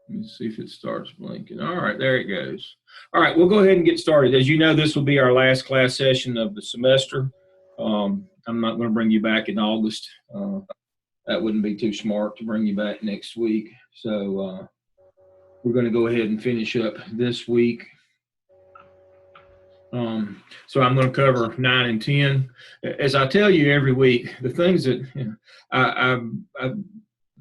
Let me see if it starts blinking. All right, there it goes. All right, we'll go ahead and get started. As you know, this will be our last class session of the semester. I'm not going to bring you back in August. That wouldn't be too smart to bring you back next week. So we're going to go ahead and finish up this week. So I'm going to cover 9 and 10. As I tell you every week, the things that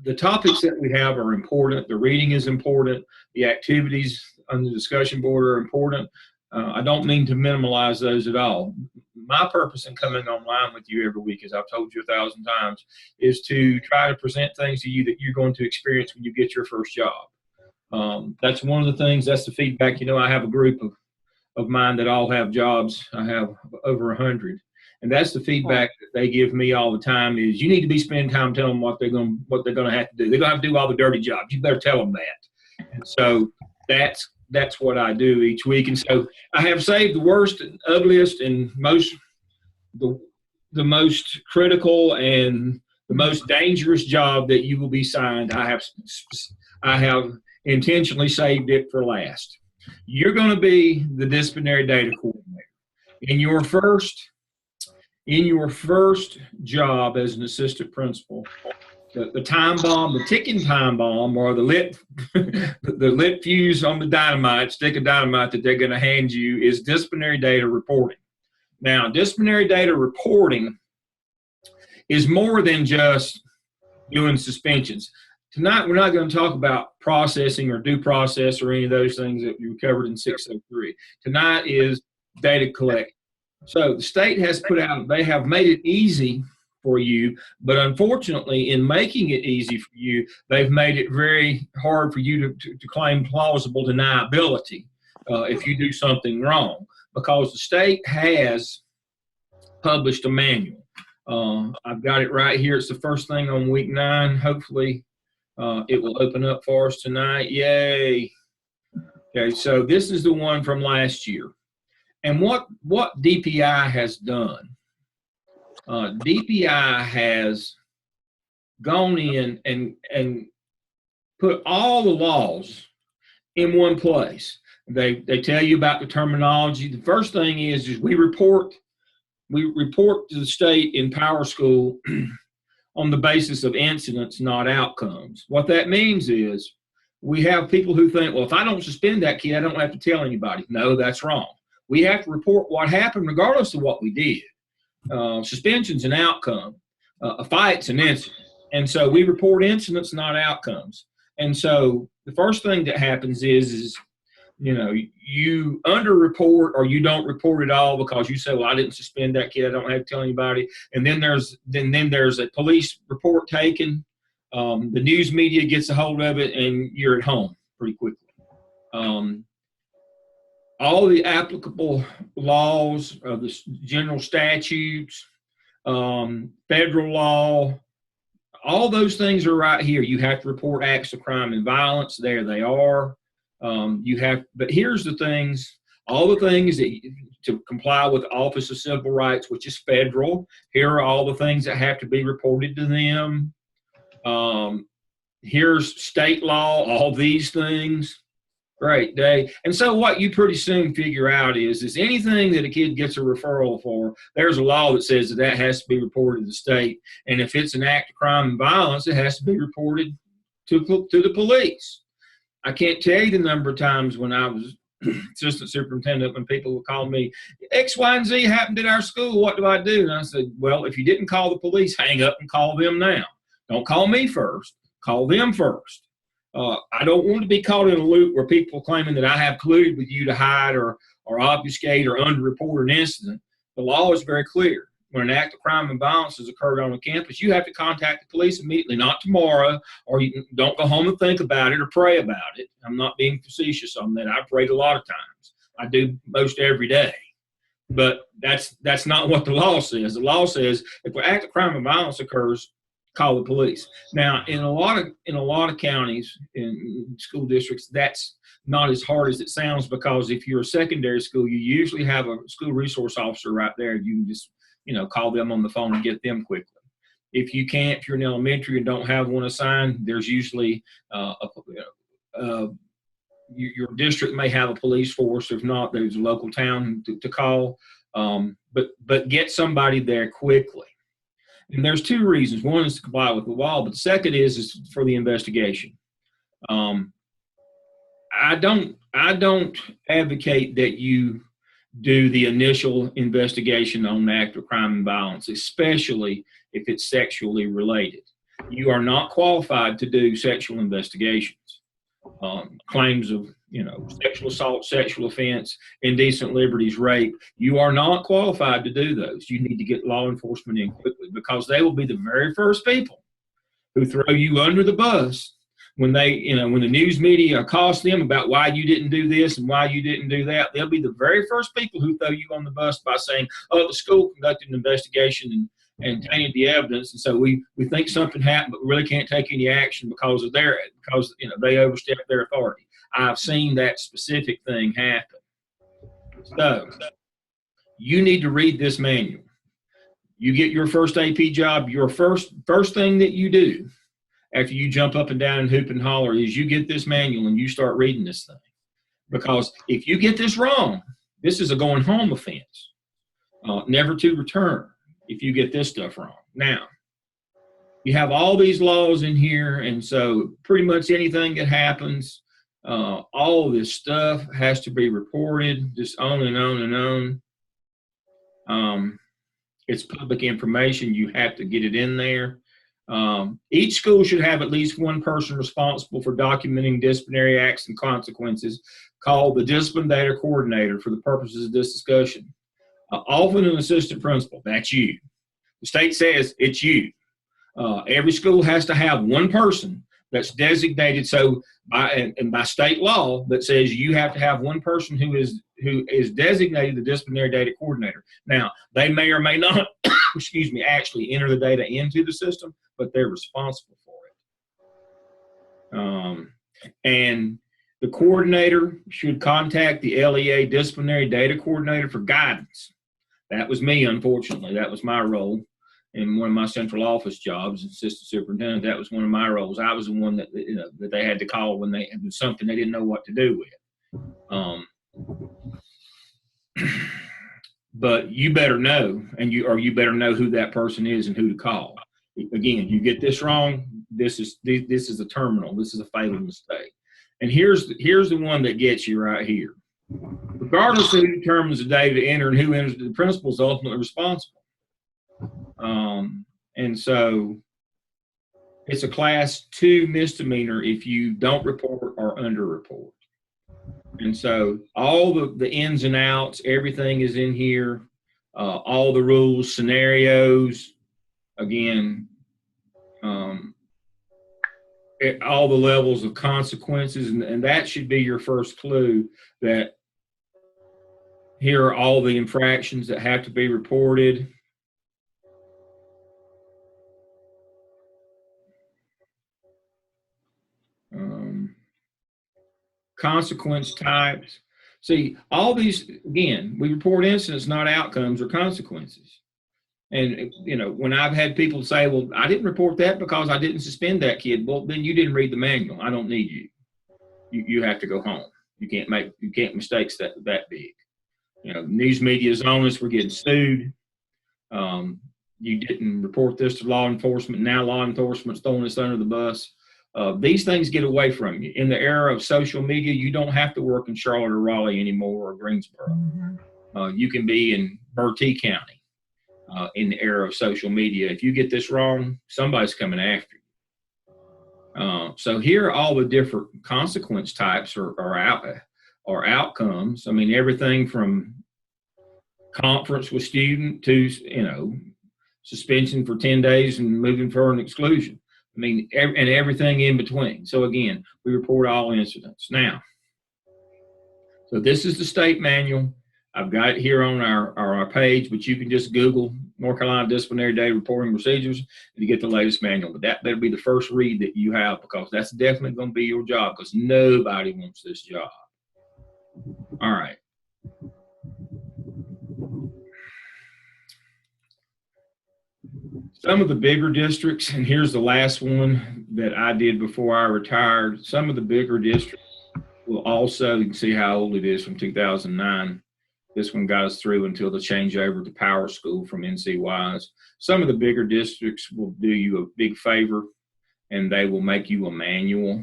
the topics that we have are important. The reading is important. The activities on the discussion board are important. I don't mean to minimize those at all. My purpose in coming online with you every week, as I've told you 1,000 times, is to try to present things to you that you're going to experience when you get your first job. That's one of the things, that's the feedback. You know, I have a group of mine that all have jobs. I have over 100. And that's the feedback that they give me all the time is you need to be spending time telling them what they're going to have to do. They're going to have to do all the dirty jobs. You better tell them that. And so that's what I do each week. And so I have saved the worst and ugliest and the most critical and the most dangerous job that you will be assigned. I have intentionally saved it for last. You're going to be the disciplinary data coordinator. In your first job as an assistant principal, the time bomb, the ticking time bomb, or the lit fuse on the dynamite, stick of dynamite that they're going to hand you is disciplinary data reporting. Now, disciplinary data reporting is more than just doing suspensions. Tonight, we're not going to talk about processing or due process or any of those things that you covered in 603. Tonight is data collection. So the state has put out, they have made it easy for you, but unfortunately, in making it easy for you, they've made it very hard for you to claim plausible deniability if you do something wrong, because the state has published a manual. I've got it right here. It's the first thing on week 9. Hopefully, it will open up for us tonight. Yay. Okay, so this is the one from last year. And what DPI has done, DPI has gone in and put all the laws in one place. They tell you about the terminology. The first thing is we report to the state in Power School on the basis of incidents, not outcomes. What that means is we have people who think, well, if I don't suspend that kid, I don't have to tell anybody. No, that's wrong. We have to report what happened regardless of what we did. Suspension's an outcome. A fight's an incident. And so we report incidents, not outcomes. And so the first thing that happens is you know, you underreport or you don't report at all because you say, well, I didn't suspend that kid. I don't have to tell anybody. And then there's a police report taken. The news media gets a hold of it, and you're at home pretty quickly. All the applicable laws of the general statutes, federal law, all those things are right here. You have to report acts of crime and violence. There they are. But here's the things, all the things that to comply with the Office of Civil Rights, which is federal. Here are all the things that have to be reported to them. Here's state law, all these things. Great day. And so what you pretty soon figure out is anything that a kid gets a referral for, there's a law that says that has to be reported to the state. And if it's an act of crime and violence, it has to be reported to the police. I can't tell you the number of times when I was assistant superintendent when people would call me, X, Y, and Z happened at our school. What do I do? And I said, well, if you didn't call the police, hang up and call them now. Don't call me first. Call them first. I don't want to be caught in a loop where people are claiming that I have colluded with you to hide or obfuscate or underreport an incident. The law is very clear. When an act of crime and violence has occurred on a campus, you have to contact the police immediately, not tomorrow, or you don't go home and think about it or pray about it. I'm not being facetious on that. I prayed a lot of times. I do most every day. But that's not what the law says. The law says if an act of crime and violence occurs, call the police. Now, in a lot of counties, in school districts, that's not as hard as it sounds, because if you're a secondary school, you usually have a school resource officer right there. You can just call them on the phone and get them quickly. If you can't, if you're in elementary and don't have one assigned, there's usually a uh, your district may have a police force. If not, there's a local town to call. But get somebody there quickly. And there's two reasons. One is to comply with the law, but the second is for the investigation. I don't advocate that you do the initial investigation on an act of crime and violence, especially if it's sexually related. You are not qualified to do sexual investigations. Claims of sexual assault, sexual offense, indecent liberties, rape. You are not qualified to do those. You need to get law enforcement in quickly, because they will be the very first people who throw you under the bus when when the news media accosts them about why you didn't do this and why you didn't do that. They'll be the very first people who throw you on the bus by saying, "Oh, the school conducted an investigation and tainted the evidence, and so we think something happened, but we really can't take any action because they overstepped their authority." I've seen that specific thing happen. So you need to read this manual. You get your first AP job, your first thing that you do after you jump up and down and hoop and holler is you get this manual and you start reading this thing. Because if you get this wrong, this is a going home offense, never to return if you get this stuff wrong. Now, you have all these laws in here, and so pretty much anything that happens, all of this stuff has to be reported, just on and on and on. It's public information. You have to get it in there. Each school should have at least one person responsible for documenting disciplinary acts and consequences, called the discipline data coordinator for the purposes of this discussion. Often an assistant principal, that's you. The state says it's you. Every school has to have one person that's designated. So by state law, that says you have to have one person who is designated the disciplinary data coordinator. Now, they may or may not, actually enter the data into the system, but they're responsible for it. And the coordinator should contact the LEA disciplinary data coordinator for guidance. That was me, unfortunately. That was my role in one of my central office jobs, assistant superintendent. That was one of my roles. I was the one that that they had to call when it was something they didn't know what to do with. But you better know, you better know who that person is and who to call. Again, you get this wrong, this is a terminal. This is a fatal mistake. And here's the one that gets you right here. Regardless of who determines the data to enter and who enters, the principal is ultimately responsible. And so it's a class 2 misdemeanor if you don't report or underreport. And so all the ins and outs, everything is in here. All the rules, scenarios, again, all the levels of consequences, and that should be your first clue that here are all the infractions that have to be reported. Consequence types. See, all these, again, we report incidents, not outcomes or consequences. And, when I've had people say, well, I didn't report that because I didn't suspend that kid. Well, then you didn't read the manual. I don't need you. You have to go home. You can't make mistakes that big. News media is on us. We're getting sued. You didn't report this to law enforcement. Now law enforcement's throwing us under the bus. These things get away from you. In the era of social media, you don't have to work in Charlotte or Raleigh anymore, or Greensboro. Mm-hmm. You can be in Bertie County in the era of social media. If you get this wrong, somebody's coming after you. So here are all the different consequence types or outcomes. I mean, everything from conference with student to, suspension for 10 days and moving for an exclusion. I mean, and everything in between. So again, we report all incidents. Now, so this is the state manual. I've got it here on our page, but you can just Google North Carolina Disciplinary Data Reporting Procedures and you get the latest manual. But that better be the first read that you have, because that's definitely going to be your job, because nobody wants this job. All right. Some of the bigger districts, and here's the last one that I did before I retired. Some of the bigger districts will also, you can see how old it is from 2009. This one got us through until the changeover to Power School from NCWise. Some of the bigger districts will do you a big favor, and they will make you a manual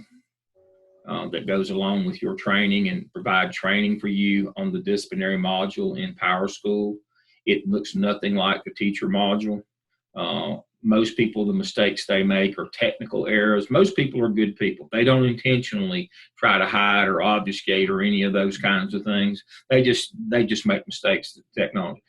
that goes along with your training and provide training for you on the disciplinary module in Power School. It looks nothing like the teacher module. Most people, the mistakes they make are technical errors. Most people are good people. They don't intentionally try to hide or obfuscate or any of those kinds of things. They just make mistakes with technology.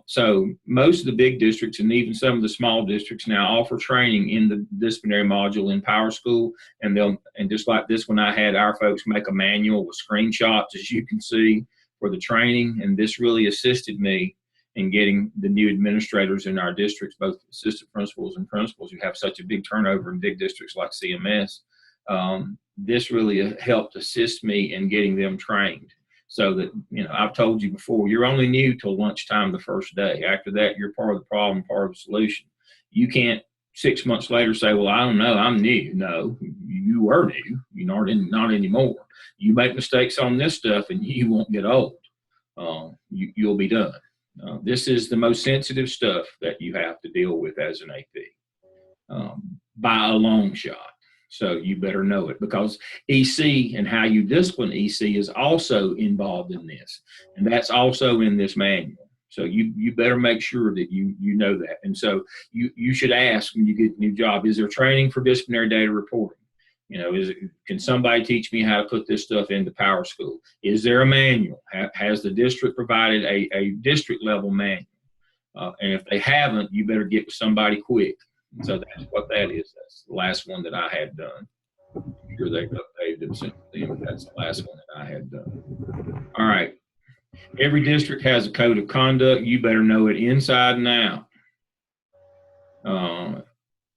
So most of the big districts and even some of the small districts now offer training in the disciplinary module in Power School, and just like this one, I had our folks make a manual with screenshots, as you can see, for the training, and this really assisted me in getting the new administrators in our districts, both assistant principals and principals who have such a big turnover in big districts like CMS. This really helped assist me in getting them trained. So that, I've told you before, you're only new till lunchtime the first day. After that, you're part of the problem, part of the solution. You can't 6 months later say, well, I don't know, I'm new. No, you were new. You're not anymore. You make mistakes on this stuff and you won't get old. You'll be done. This is the most sensitive stuff that you have to deal with as an AP by a long shot. So you better know it, because EC and how you discipline EC is also involved in this. And that's also in this manual. So you better make sure that you know that. And so you should ask when you get a new job, is there training for disciplinary data reporting? Can somebody teach me how to put this stuff into Power School? Is there a manual? Has the district provided a district level manual? And if they haven't, you better get with somebody quick. So that's what that is. That's the last one that I had done. I'm sure they've updated it since then, but that's the last one that I had done. All right. Every district has a code of conduct. You better know it inside and out.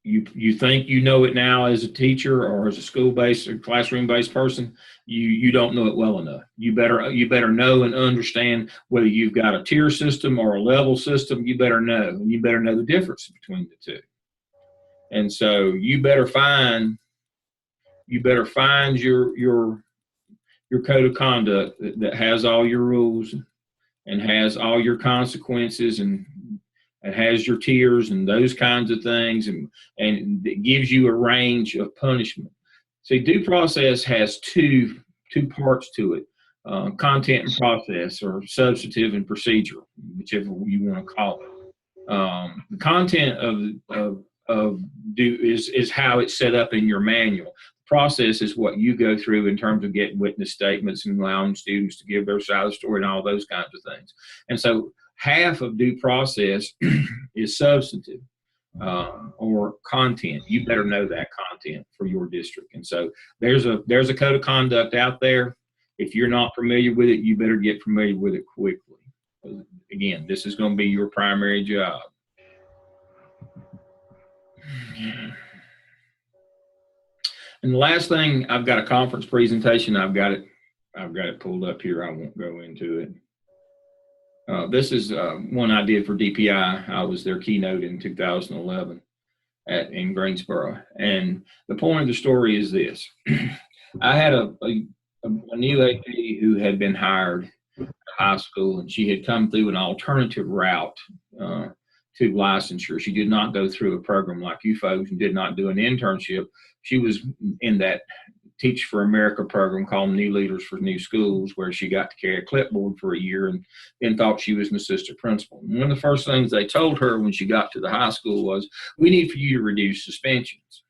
You think you know it now as a teacher or as a school-based or classroom-based person, you don't know it well enough. You better know and understand whether you've got a tier system or a level system. You better know, and you better know the difference between the two. And so you better find your code of conduct that has all your rules and has all your consequences and has your tiers and those kinds of things, and it gives you a range of punishment. See, due process has two parts to it: content and process, or substantive and procedural, whichever you want to call it. The content of due is how it's set up in your manual. Process is what you go through in terms of getting witness statements and allowing students to give their side of the story and all those kinds of things. And so half of due process is substantive or content. You better know that content for your district. And so there's a code of conduct out there. If you're not familiar with it, you better get familiar with it quickly. Again, this is going to be your primary job. And the last thing, I've got a conference presentation. I've got it pulled up here. I won't go into it. This is one I did for DPI. I was their keynote in 2011 in Greensboro. And the point of the story is this. I had a new AP who had been hired at high school, and she had come through an alternative route to licensure. She did not go through a program like you folks and did not do an internship. She was in that Teach for America program called New Leaders for New Schools, where she got to carry a clipboard for a year and then thought she was an assistant principal. And one of the first things they told her when she got to the high school was, we need for you to reduce suspensions.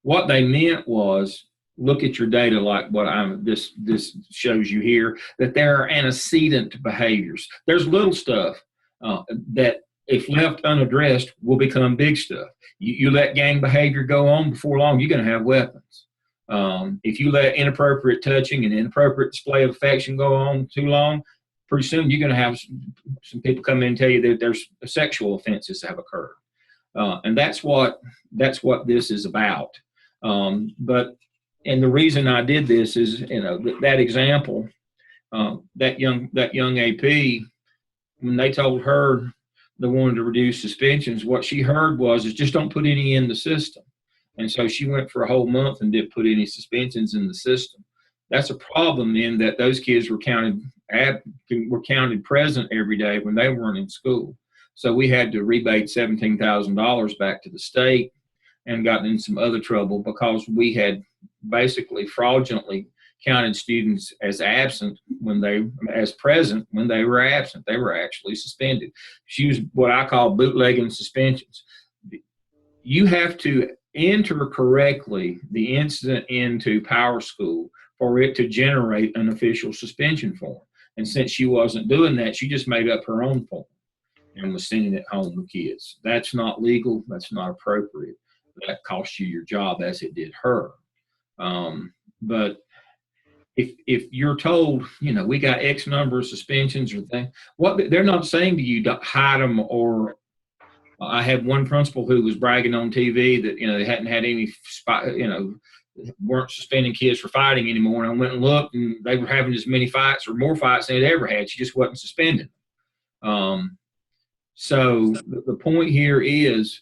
What they meant was, look at your data like what this shows you here, that there are antecedent behaviors. There's little stuff that, if left unaddressed, will become big stuff. You let gang behavior go on, before long, you're going to have weapons. If you let inappropriate touching and inappropriate display of affection go on too long, pretty soon you're going to have some people come in and tell you that there's sexual offenses that have occurred. And that's what this is about. And the reason I did this is, that example, that young AP, when they told her the one to reduce suspensions, what she heard was is just don't put any in the system. And so she went for a whole month and didn't put any suspensions in the system. That's a problem in that those kids were counted present every day when they weren't in school. So we had to rebate $17,000 back to the state and gotten in some other trouble because we had basically fraudulently counted students as absent as present when they were absent. They were actually suspended. She was what I call bootlegging suspensions. You have to enter correctly the incident into Power School for it to generate an official suspension form. And since she wasn't doing that, she just made up her own form and was sending it home to kids. That's not legal. That's not appropriate. That costs you your job as it did her. But if you're told, we got X number of suspensions or things, what they're not saying to you, don't hide them. Or I had one principal who was bragging on TV that, they hadn't had any, weren't suspending kids for fighting anymore. And I went and looked, and they were having as many fights or more fights than they'd ever had. She just wasn't suspending. So the point here is,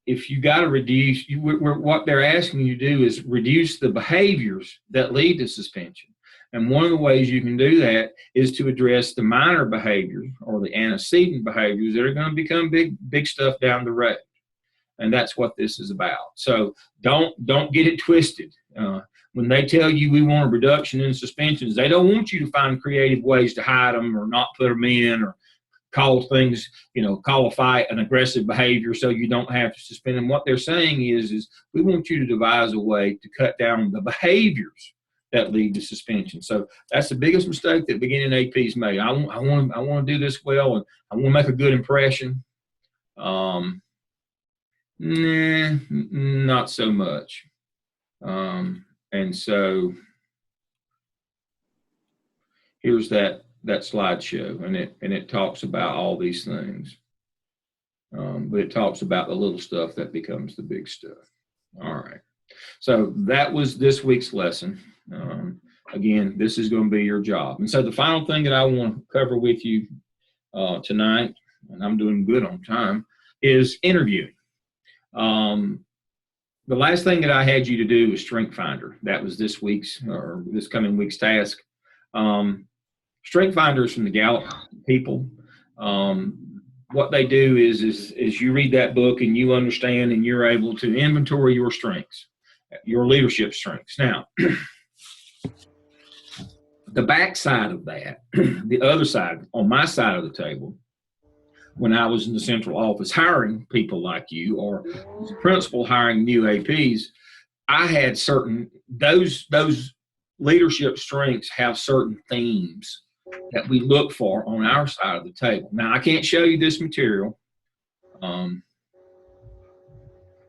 if you got to reduce, what they're asking you to do is reduce the behaviors that lead to suspension. And one of the ways you can do that is to address the minor behaviors or the antecedent behaviors that are going to become big stuff down the road. And that's what this is about. So don't get it twisted. When they tell you we want a reduction in suspensions, they don't want you to find creative ways to hide them or not put them in or call things, call a fight an aggressive behavior so you don't have to suspend them. What they're saying is we want you to devise a way to cut down the behaviors that lead to suspension. So that's the biggest mistake that beginning APs made. I want to do this well, and I want to make a good impression. Not so much. And so here's that slideshow, and it talks about all these things. But it talks about the little stuff that becomes the big stuff. All right. So that was this week's lesson. Again, this is going to be your job. And so the final thing that I want to cover with you tonight, and I'm doing good on time, is interviewing. The last thing that I had you to do was Strength Finder. That was this coming week's task. Strength Finder is from the Gallup people. What they do is you read that book and you understand and you're able to inventory your strengths, your leadership strengths. Now, the back side of that, the other side, on my side of the table, when I was in the central office hiring people like you, or as a principal hiring new APs, I had those leadership strengths have certain themes that we look for on our side of the table. Now, I can't show you this material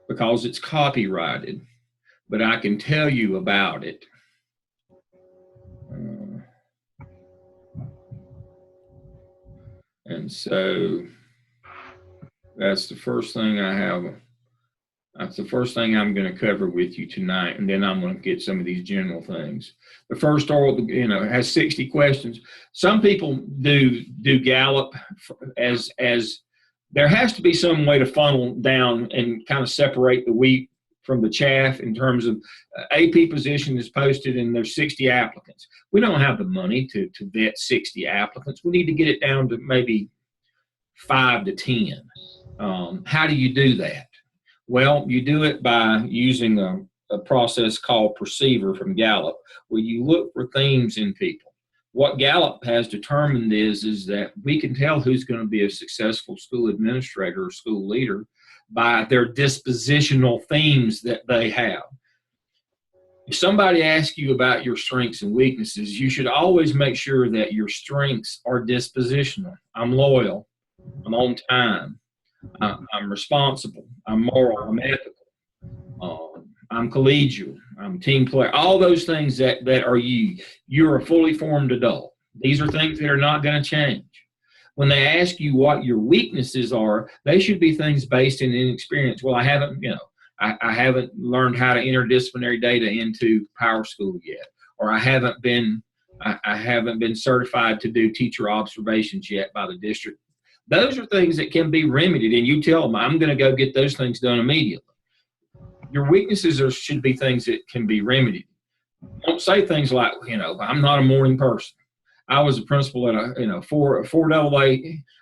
because it's copyrighted, but I can tell you about it. And so that's the first thing I have. That's the first thing I'm going to cover with you tonight, and then I'm going to get some of these general things. The first oral, has 60 questions. Some people do Gallup as there has to be some way to funnel down and kind of separate the wheat from the chaff in terms of AP position is posted and there's 60 applicants. We don't have the money to vet 60 applicants. We need to get it down to maybe 5 to 10. How do you do that? Well, you do it by using a process called Perceiver from Gallup, where you look for themes in people. What Gallup has determined is that we can tell who's going to be a successful school administrator or school leader by their dispositional themes that they have. If somebody asks you about your strengths and weaknesses, you should always make sure that your strengths are dispositional. I'm loyal. I'm on time. I'm responsible. I'm moral. I'm ethical. I'm collegial. I'm team player. All those things that are you. You're a fully formed adult. These are things that are not going to change. When they ask you what your weaknesses are, they should be things based in inexperience. Well, I haven't learned how to enter disciplinary data into Power School yet, or I haven't been certified to do teacher observations yet by the district. Those are things that can be remedied, and you tell them, I'm going to go get those things done immediately. Your weaknesses should be things that can be remedied. Don't say things like, I'm not a morning person. I was a principal at a four AA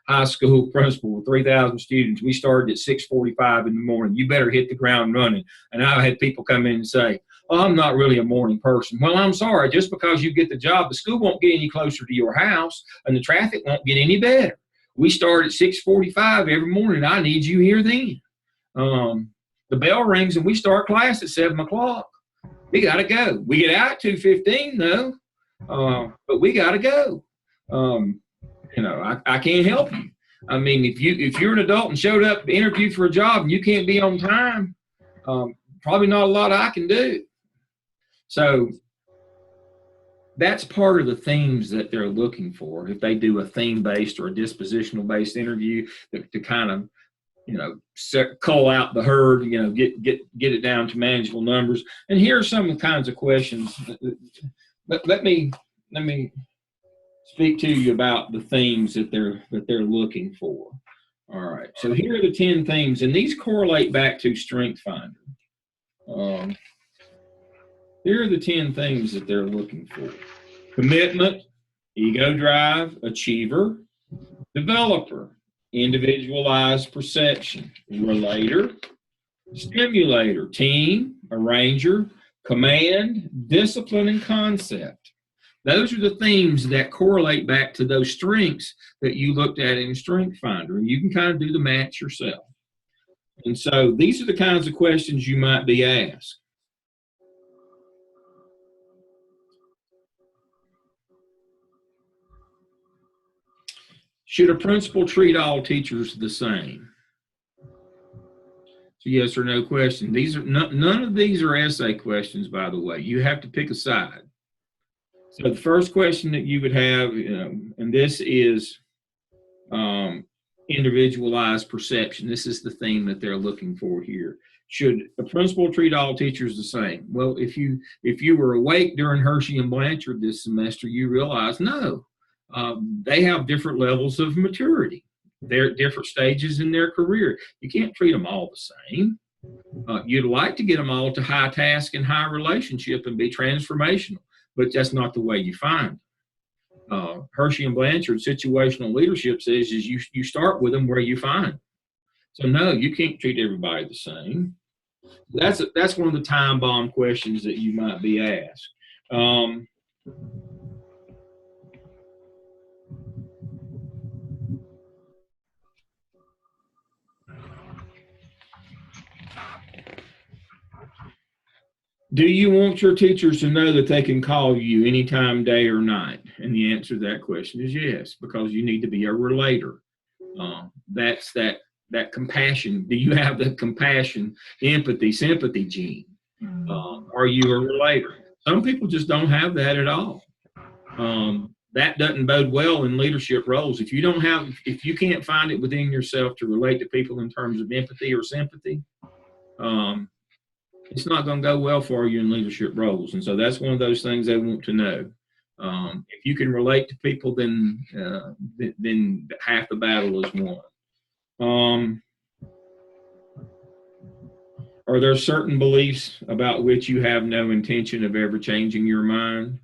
high school principal with 3,000 students. We started at 6:45 in the morning. You better hit the ground running. And I had people come in and say, "Oh, I'm not really a morning person." Well, I'm sorry. Just because you get the job, the school won't get any closer to your house, and the traffic won't get any better. We start at 6:45 every morning. I need you here then. The bell rings and we start class at 7 o'clock. We got to go. We get out at 2:15 though, but we got to go. I can't help you. I mean, if you're an adult and showed up to interview for a job and you can't be on time, probably not a lot I can do. So that's part of the themes that they're looking for. If they do a theme-based or a dispositional-based interview, to kind of cull out the herd, get it down to manageable numbers. And here are some of the kinds of questions. Let me speak to you about the themes that they're looking for. All right. So here are the 10 themes, and these correlate back to Strength Finder. Here are the 10 things that they're looking for: commitment, ego drive, achiever, developer, individualized perception, relator, stimulator, team, arranger, command, discipline, and concept. Those are the themes that correlate back to those strengths that you looked at in Strength Finder, and you can kind of do the match yourself. And so these are the kinds of questions you might be asked. Should a principal treat all teachers the same? So yes or no question. These are none of these are essay questions, by the way. You have to pick a side. So the first question that you would have, and this is individualized perception. This is the theme that they're looking for here. Should a principal treat all teachers the same? Well, if you were awake during Hershey and Blanchard this semester, you realize no. They have different levels of maturity. They're at different stages in their career. You can't treat them all the same. You'd like to get them all to high task and high relationship and be transformational, but that's not the way you find them. Hershey and Blanchard situational leadership says is you start with them where you find them. So no, you can't treat everybody the same. That's one of the time bomb questions that you might be asked. Do you want your teachers to know that they can call you anytime, day or night? And the answer to that question is yes, because you need to be a relator. That's that compassion. Do you have the compassion, empathy, sympathy gene? Are you a relator? Some people just don't have that at all. That doesn't bode well in leadership roles. If you can't find it within yourself to relate to people in terms of empathy or sympathy, it's not going to go well for you in leadership roles. And so that's one of those things they want to know. If you can relate to people, then half the battle is won. Are there certain beliefs about which you have no intention of ever changing your mind?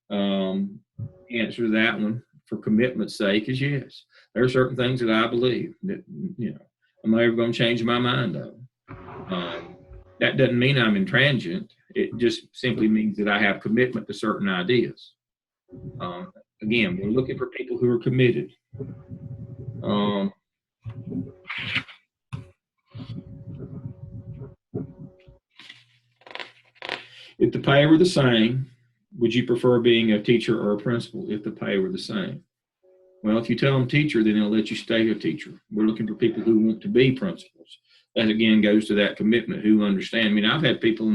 Answer to that one for commitment's sake is yes. There are certain things that I believe that, I'm not ever going to change my mind on. That doesn't mean I'm intransigent. It just simply means that I have commitment to certain ideas. Again, we're looking for people who are committed. If the pay were the same, would you prefer being a teacher or a principal if the pay were the same? Well, if you tell them teacher, then they'll let you stay a teacher. We're looking for people who want to be principals. That again goes to that commitment, who understand. I mean, I've had people,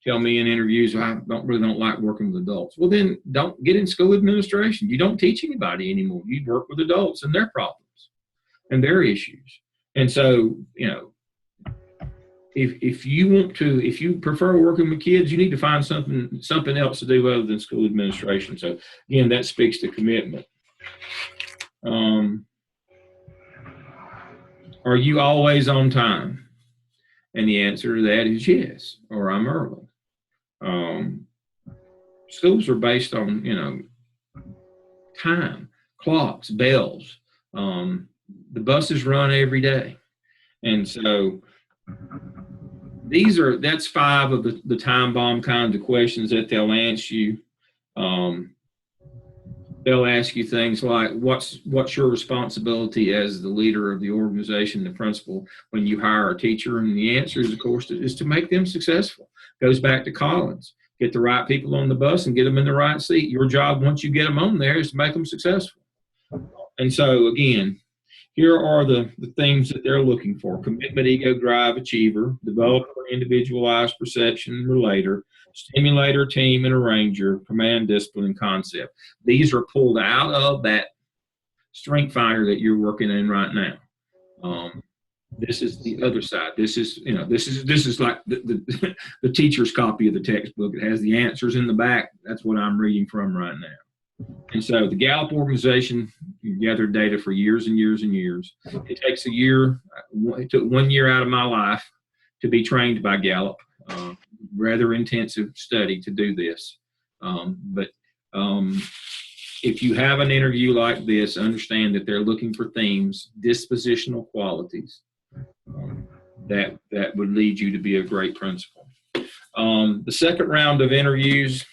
tell me in interviews, I don't like working with adults. Well, then don't get in school administration. You don't teach anybody anymore. You work with adults and their problems and their issues. And so, if you prefer working with kids, you need to find something else to do other than school administration. So again, that speaks to commitment. Are you always on time? And the answer to that is yes, or I'm early. Schools are based on, time, clocks, bells. The buses run every day. And so that's 5 of the time bomb kinds of questions that they'll ask you. They'll ask you things like, what's your responsibility as the leader of the organization, the principal, when you hire a teacher? And the answer is, of course, is to make them successful. Goes back to Collins. Get the right people on the bus and get them in the right seat. Your job, once you get them on there, is to make them successful. And so, again, here are the things that they're looking for: commitment, ego, drive, achiever, developer, individualized, perception, relator, stimulator, team, and arranger, command, discipline, and concept. These are pulled out of that strength finder that you're working in right now. This is the other side. This is like the teacher's copy of the textbook. It has the answers in the back. That's what I'm reading from right now. And so the Gallup organization gathered data for years and years and years. It takes a year. It took 1 year out of my life to be trained by Gallup. Rather intensive study to do this. But if you have an interview like this, understand that they're looking for themes, dispositional qualities that would lead you to be a great principal. The second round of interviews,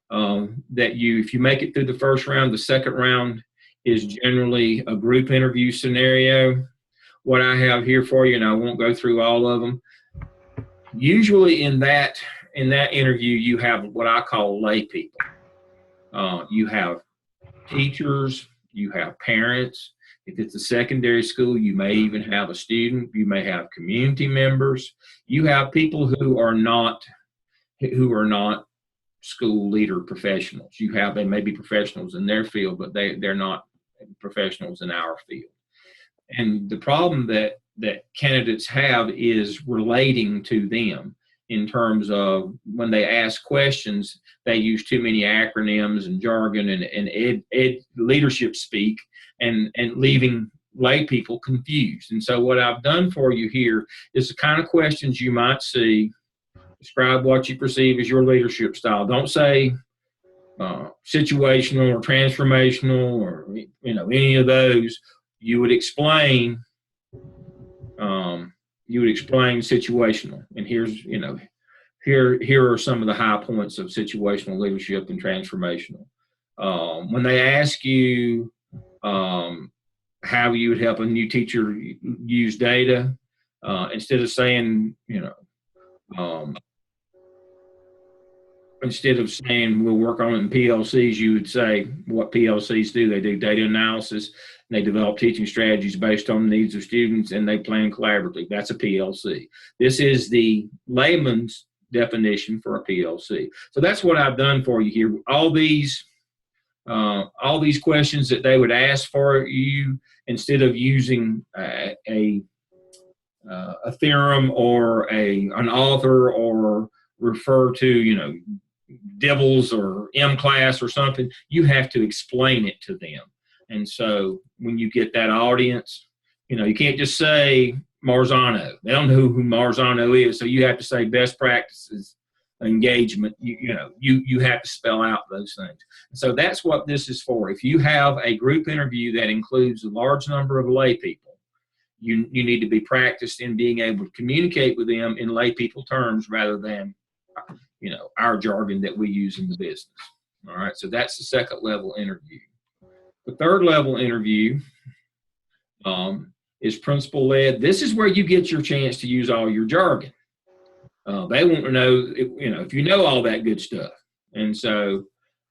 if you make it through the first round, the second round is generally a group interview scenario. What I have here for you, and I won't go through all of them. Usually in that interview, you have what I call lay people. You have teachers, you have parents. If it's a secondary school, you may even have a student. You may have community members. You have people who are not school leader professionals. They may be professionals in their field, but they're not professionals in our field. And the problem that candidates have is relating to them in terms of when they ask questions, they use too many acronyms and jargon and leadership speak and leaving lay people confused. And so what I've done for you here is the kind of questions you might see. Describe what you perceive as your leadership style. Don't say situational or transformational or any of those. You would explain situational. And here are some of the high points of situational leadership and transformational. When they ask you how you would help a new teacher use data, instead of saying, instead of saying we'll work on it in PLCs, you would say what PLCs do. They do data analysis, and they develop teaching strategies based on the needs of students, and they plan collaboratively. That's a PLC. This is the layman's definition for a PLC. So that's what I've done for you here. All these questions that they would ask for you, instead of using a theorem or an author or refer to Dibbles or M-class or something, you have to explain it to them. And so when you get that audience, you can't just say Marzano. They don't know who Marzano is, so you have to say best practices, engagement. You have to spell out those things. And so that's what this is for. If you have a group interview that includes a large number of lay people, you need to be practiced in being able to communicate with them in lay people terms rather than our jargon that we use in the business. All right, so that's the second level interview. The third level interview is principal led. This is where you get your chance to use all your jargon. They want to know if you know all that good stuff, and so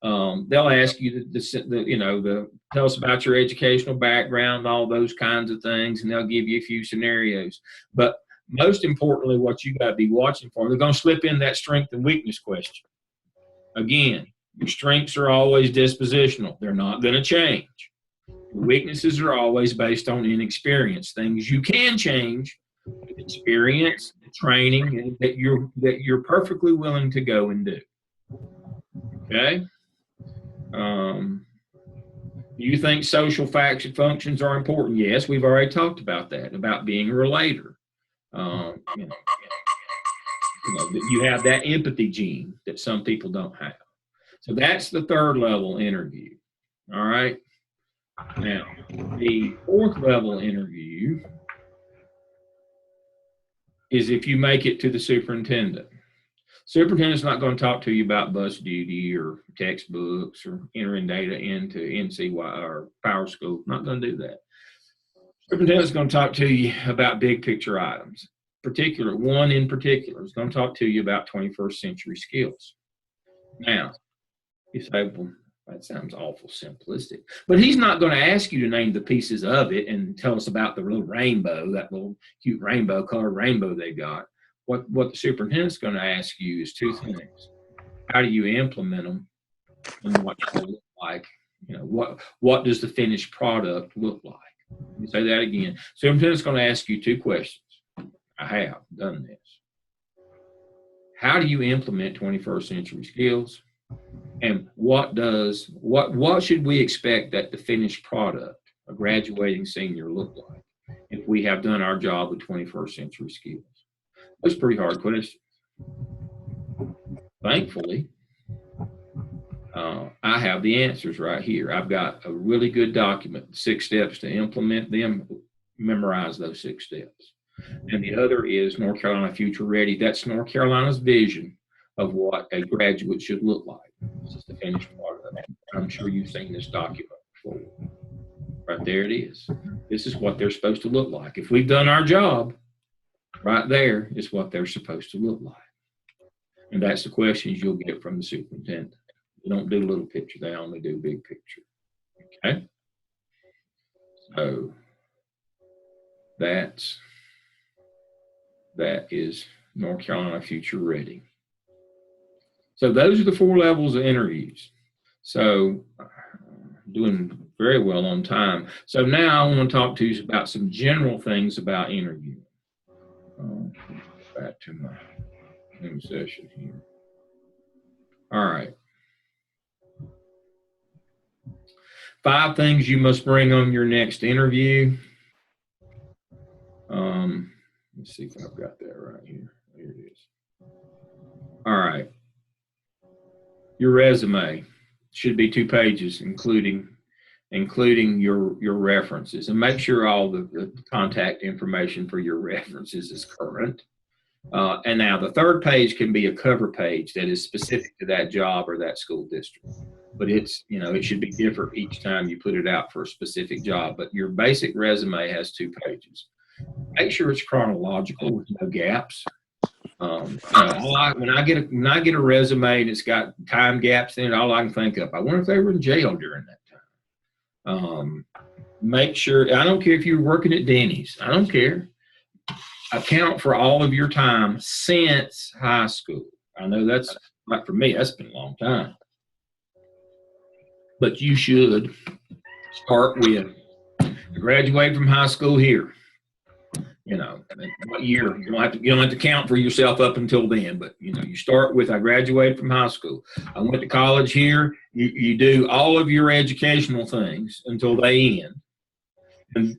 they'll ask you to tell us about your educational background, all those kinds of things, and they'll give you a few scenarios. But most importantly, what you got to be watching for, they're going to slip in that strength and weakness question. Again, your strengths are always dispositional. They're not going to change. Your weaknesses are always based on inexperience. Things you can change with experience, training, and that you're perfectly willing to go and do. Okay? Do you think social functions are important? Yes, we've already talked about that, about being a relator. You know, you have that empathy gene that some people don't have. So that's the third level interview. All right. Now, the fourth level interview is if you make it to the superintendent. Superintendent's not going to talk to you about bus duty or textbooks or entering data into NCY or Power School. Not going to do that. Superintendent's going to talk to you about big picture items. One in particular is going to talk to you about 21st century skills. Now, you say, well, that sounds awful simplistic. But he's not going to ask you to name the pieces of it and tell us about the little rainbow, that little cute rainbow, colored rainbow they got. What the superintendent's going to ask you is two things. How do you implement them, and what do they look like? You know, what does the finished product look like? Let me say that again. Superintendent's going to ask you two questions. I have done this. How do you implement 21st century skills? And what should we expect that the finished product, a graduating senior, look like if we have done our job with 21st century skills? That's pretty hard questions. Thankfully, I have the answers right here. I've got a really good document, 6 steps to implement them. Memorize those 6 steps. And the other is North Carolina Future Ready. That's North Carolina's vision of what a graduate should look like. This is the finished product. I'm sure you've seen this document before. Right there it is. This is what they're supposed to look like. If we've done our job, right there is what they're supposed to look like. And that's the questions you'll get from the superintendent. They don't do little picture, they only do big picture. Okay? So that is North Carolina Future Ready. So those are the 4 levels of interviews. So doing very well on time. So now I want to talk to you about some general things about interviewing. Back to my Zoom session here. All right. 5 things you must bring on your next interview. Let's see if I've got that right here. Here it is. All right. Your resume should be 2 pages, including your references, and make sure all the contact information for your references is current. And now the 3rd page can be a cover page that is specific to that job or that school district. But it's, it should be different each time you put it out for a specific job. But your basic resume has 2 pages. Make sure it's chronological with no gaps. When I get a resume and it's got time gaps in it, all I can think of, I wonder if they were in jail during that time. Make sure, I don't care if you're working at Denny's, I don't care. Account for all of your time since high school. I know that's, like for me, that's been a long time. But you should start with, I graduated from high school here. What year? You don't have to count for yourself up until then, but you start with, I graduated from high school. I went to college here. You do all of your educational things until they end.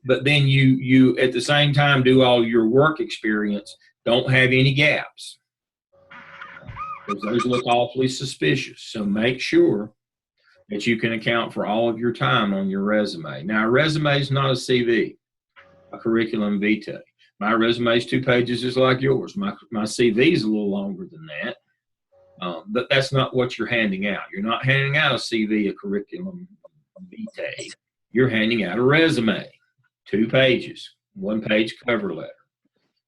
But then you at the same time do all your work experience. Don't have any gaps, because those look awfully suspicious. So make sure that you can account for all of your time on your resume. Now, a resume is not a CV, a curriculum vitae. My resume is 2 pages, just like yours. My CV is a little longer than that, but that's not what you're handing out. You're not handing out a CV, a curriculum vitae. You're handing out a resume, 2 pages, 1 page cover letter.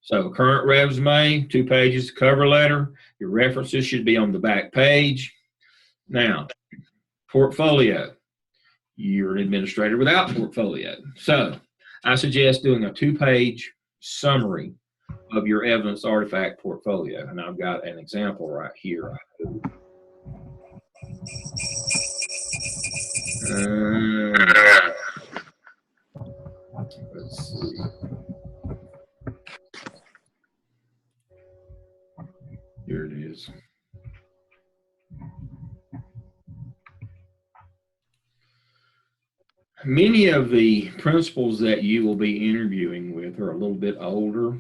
So current resume, 2 pages cover letter. Your references should be on the back page. Now, portfolio. You're an administrator without portfolio. So I suggest doing a 2-page summary of your evidence artifact portfolio. And I've got an example right here. Let's see. Here it is. Many of the principals that you will be interviewing with are a little bit older,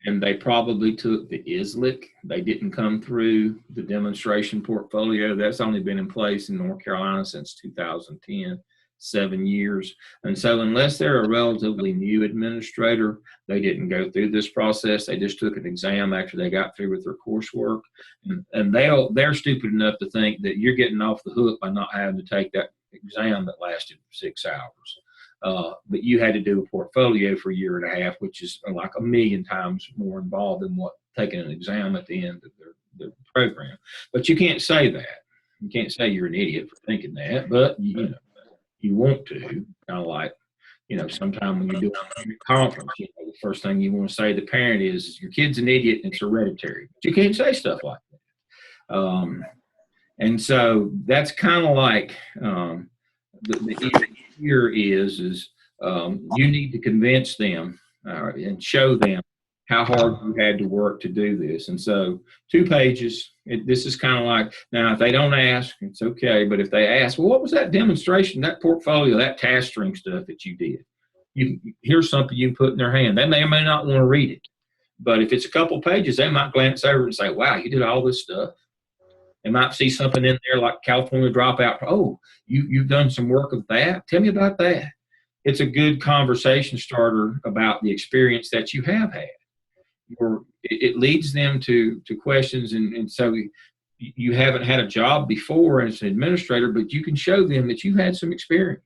and they probably took the ISLIC. They didn't come through the demonstration portfolio. That's only been in place in North Carolina since 2010, 7 years. And so unless they're a relatively new administrator, they didn't go through this process. They just took an exam after they got through with their coursework. And they're stupid enough to think that you're getting off the hook by not having to take that exam that lasted 6 hours. But you had to do a portfolio for a year and a half, which is like a million times more involved than what taking an exam at the end of their program. But you can't say that. You can't say you're an idiot for thinking that, but you want to, kind of like, sometime when you do a conference, the first thing you want to say to the parent is your kid's an idiot and it's hereditary. But you can't say stuff like that. And so that's kind of like the issue here is you need to convince them and show them how hard you had to work to do this. And so 2 pages, this is kind of like, now if they don't ask, it's okay. But if they ask, well, what was that demonstration, that portfolio, that task string stuff that you did? Here's something you can put in their hand. They may or may not want to read it. But if it's a couple pages, they might glance over and say, wow, you did all this stuff. They might see something in there like California Dropout. Oh, you've done some work of that? Tell me about that. It's a good conversation starter about the experience that you have had. It leads them to questions, and so you haven't had a job before as an administrator, but you can show them that you had some experience.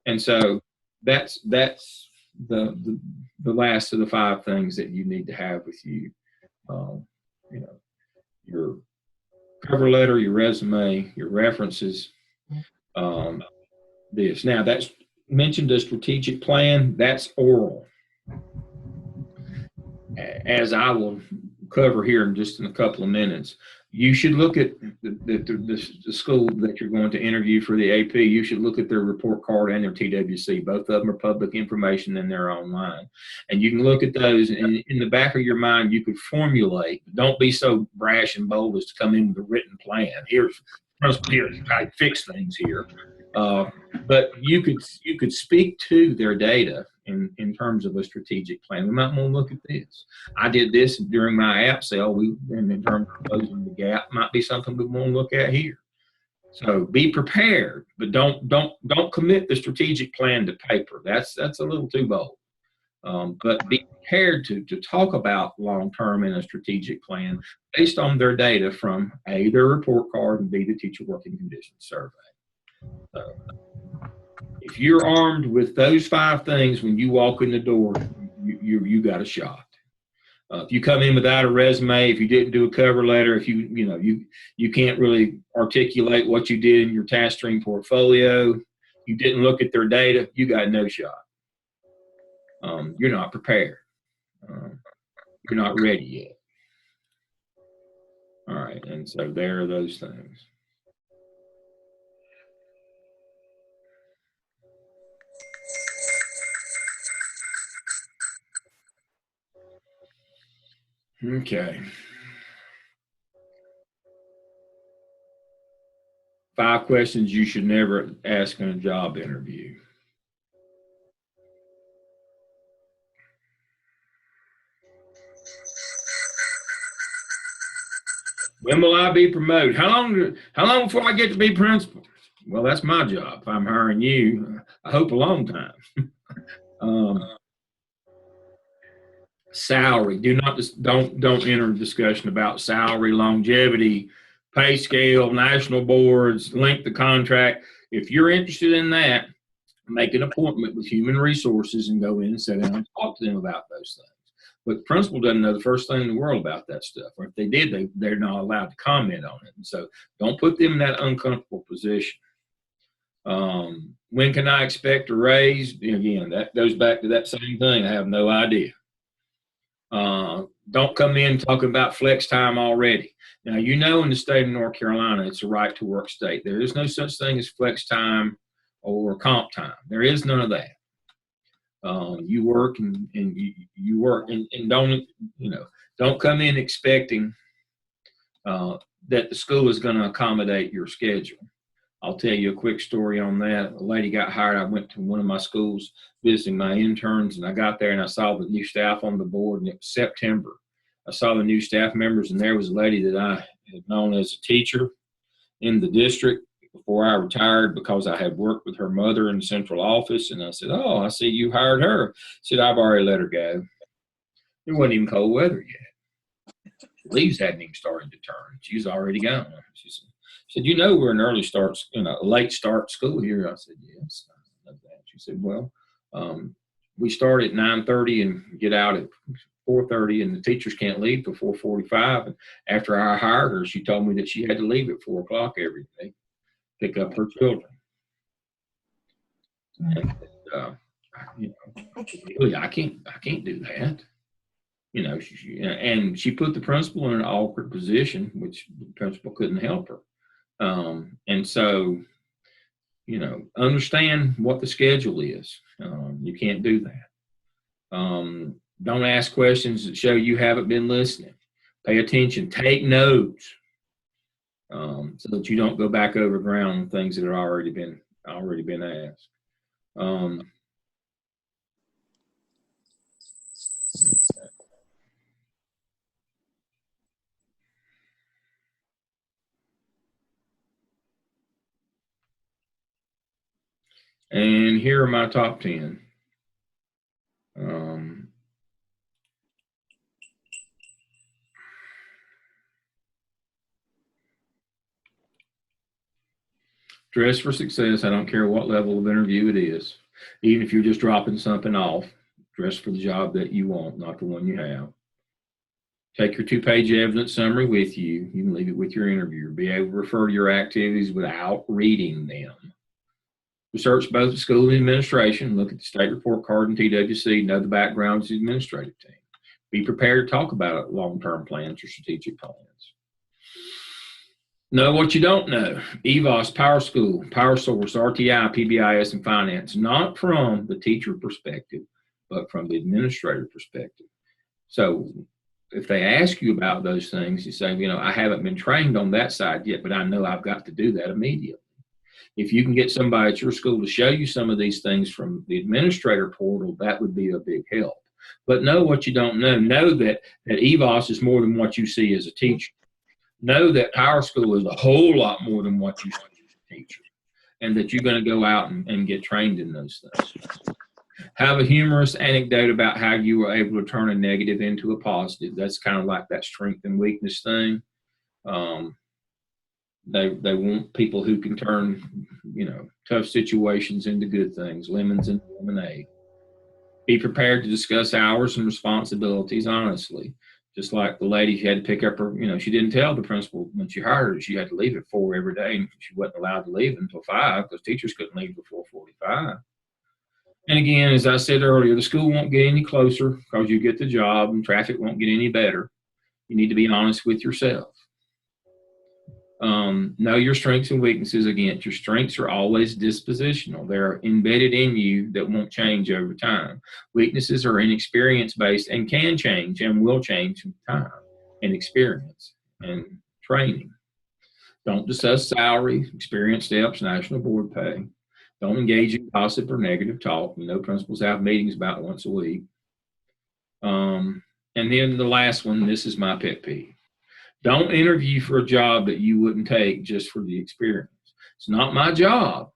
And so that's the last of the 5 things that you need to have with you. Your cover letter, your resume, your references. This now that's mentioned a strategic plan. That's oral. As I will cover here in just in a couple of minutes, you should look at the school that you're going to interview for the AP. You should look at their report card and their TWC. Both of them are public information and they're online. And you can look at those, and in the back of your mind, you could formulate. Don't be so brash and bold as to come in with a written plan. Here's I fix things here. But you could speak to their data in terms of a strategic plan. We might want to look at this. I did this during my app sale. And in terms of closing the gap, might be something we want to look at here. So be prepared, but don't commit the strategic plan to paper. That's a little too bold. But be prepared to talk about long-term in a strategic plan based on their data from A, their report card, and B, the teacher working conditions survey. So, if you're armed with those 5 things when you walk in the door, you got a shot. If you come in without a resume, if you didn't do a cover letter, if you can't really articulate what you did in your task string portfolio, you didn't look at their data, you got no shot. You're not prepared. You're not ready yet. All right, and so there are those things. Okay. 5 questions you should never ask in a job interview. When will I be promoted? How long before I get to be principal? Well, that's my job. If I'm hiring you, I hope a long time. Salary. Don't enter a discussion about salary, longevity, pay scale, national boards, length of contract. If you're interested in that, make an appointment with human resources and go in and sit down and talk to them about those things. But the principal doesn't know the first thing in the world about that stuff. Or if they did, they're not allowed to comment on it. And so don't put them in that uncomfortable position. When can I expect a raise? Again, that goes back to that same thing. I have no idea. Don't come in talking about flex time already. Now, in the state of North Carolina, it's a right to work state. There is no such thing as flex time or comp time. There is none of that. You work and you work and don't come in expecting that the school is going to accommodate your schedule. I'll tell you a quick story on that. A lady got hired. I went to one of my schools visiting my interns, and I got there and I saw the new staff on the board, and it was September. I saw the new staff members, and there was a lady that I had known as a teacher in the district before I retired because I had worked with her mother in the central office. And I said, "Oh, I see you hired her." She said, "I've already let her go. It wasn't even cold weather yet. The leaves hadn't even started to turn. She's already gone." She said, "You know, we're an early start, late start school here." I said, "Yes, I know that." She said, "Well, we start at 9:30 and get out at 4:30, and the teachers can't leave till 4:45. And after I hired her, she told me that she had to leave at 4 o'clock every day, pick up her children." And, really, I can't do that. And she put the principal in an awkward position, which the principal couldn't help her. And so, understand what the schedule is. You can't do that. Don't ask questions that show you haven't been listening. Pay attention. Take notes, so that you don't go back over ground on things that have already been asked. And here are my top 10. Dress for success. I don't care what level of interview it is. Even if you're just dropping something off, dress for the job that you want, not the one you have. Take your 2-page evidence summary with you. You can leave it with your interviewer. Be able to refer to your activities without reading them. Research both the school and administration. Look at the state report card and TWC. Know the backgrounds of the administrative team. Be prepared to talk about long-term plans or strategic plans. Know what you don't know. EVOS, Power School, Power Source, RTI, PBIS, and Finance. Not from the teacher perspective, but from the administrator perspective. So if they ask you about those things, you say, I haven't been trained on that side yet, but I know I've got to do that immediately. If you can get somebody at your school to show you some of these things from the administrator portal, that would be a big help. But know what you don't know. Know that EVOS is more than what you see as a teacher. Know that Power School is a whole lot more than what you see as a teacher, and that you're going to go out and get trained in those things. Have a humorous anecdote about how you were able to turn a negative into a positive. That's kind of like that strength and weakness thing. They want people who can turn, tough situations into good things, lemons into lemonade. Be prepared to discuss hours and responsibilities honestly. Just like the lady who had to pick up her, she didn't tell the principal when she hired her she had to leave at 4 every day, and she wasn't allowed to leave until 5 because teachers couldn't leave before 4:45. And again, as I said earlier, the school won't get any closer because you get the job, and traffic won't get any better. You need to be honest with yourself. Know your strengths and weaknesses. Again, your strengths are always dispositional. They're embedded in you that won't change over time. Weaknesses are inexperience-based and can change and will change with time and experience and training. Don't discuss salary, experience steps, national board pay. Don't engage in gossip or negative talk. Principals have meetings about once a week. And then the last one, this is my pet peeve. Don't interview for a job that you wouldn't take just for the experience. It's not my job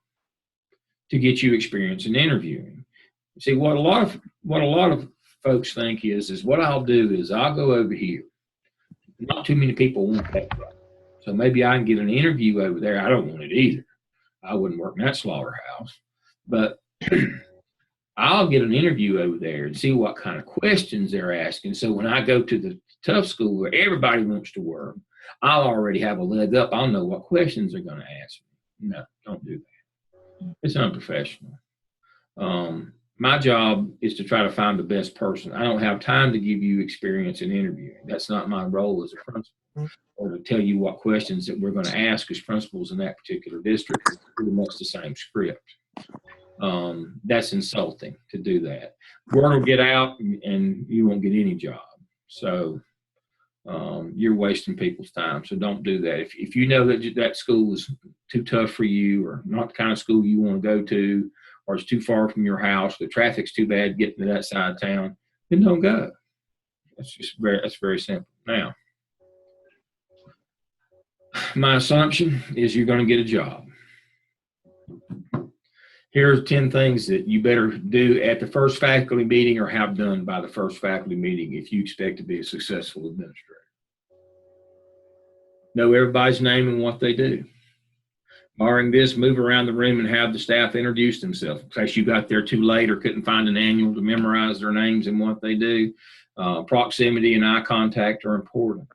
to get you experience in interviewing. See, what a lot of folks think is what I'll do is I'll go over here. Not too many people want that job. So maybe I can get an interview over there. I don't want it either. I wouldn't work in that slaughterhouse. But I'll get an interview over there and see what kind of questions they're asking. So when I go to the tough school where everybody wants to work, I'll already have a leg up. I'll know what questions they're going to ask me. No, don't do that. It's unprofessional. My job is to try to find the best person. I don't have time to give you experience in interviewing. That's not my role as a principal, or to tell you what questions that we're going to ask as principals in that particular district. It's pretty much the same script. That's insulting to do that. Word will get out and you won't get any job. So you're wasting people's time. So don't do that. If you know that that school is too tough for you, or not the kind of school you want to go to, or it's too far from your house, the traffic's too bad getting to that side of town, then don't go. That's very simple. Now, my assumption is you're going to get a job. Here are 10 things that you better do at the first faculty meeting, or have done by the first faculty meeting, if you expect to be a successful administrator. Know everybody's name and what they do. Barring this, move around the room and have the staff introduce themselves. In case you got there too late or couldn't find an annual to memorize their names and what they do. Proximity and eye contact are important.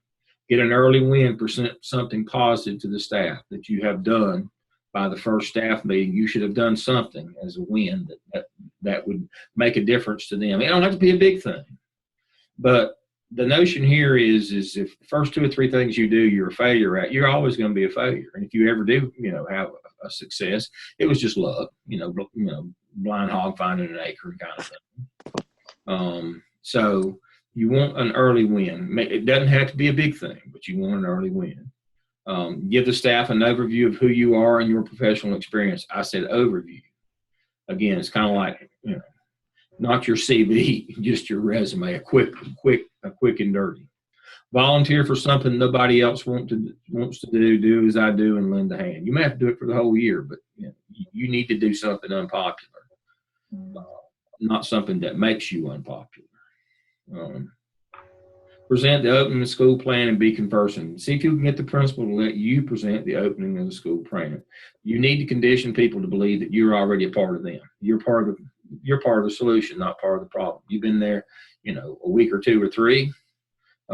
Get an early win, present something positive to the staff that you have done by the first staff meeting. You should have done something as a win that would make a difference to them. It don't have to be a big thing, but the notion here is if the first 2 or 3 things you do, you're a failure at, you're always going to be a failure. And if you ever do, have a success, it was just luck, blind hog finding an acorn kind of thing. So you want an early win. It doesn't have to be a big thing, but you want an early win. Give the staff an overview of who you are and your professional experience. I said overview. Again, it's kind of like, not your CV, just your resume, a quick and dirty. Volunteer for something nobody else wants to do as I do, and lend a hand. You may have to do it for the whole year, but you need to do something unpopular, not something that makes you unpopular. Present the opening of the school plan and be conversant. See if you can get the principal to let you present the opening of the school plan. You need to condition people to believe that you're already a part of them. You're part of the solution, not part of the problem. You've been there, a week or 2 or 3.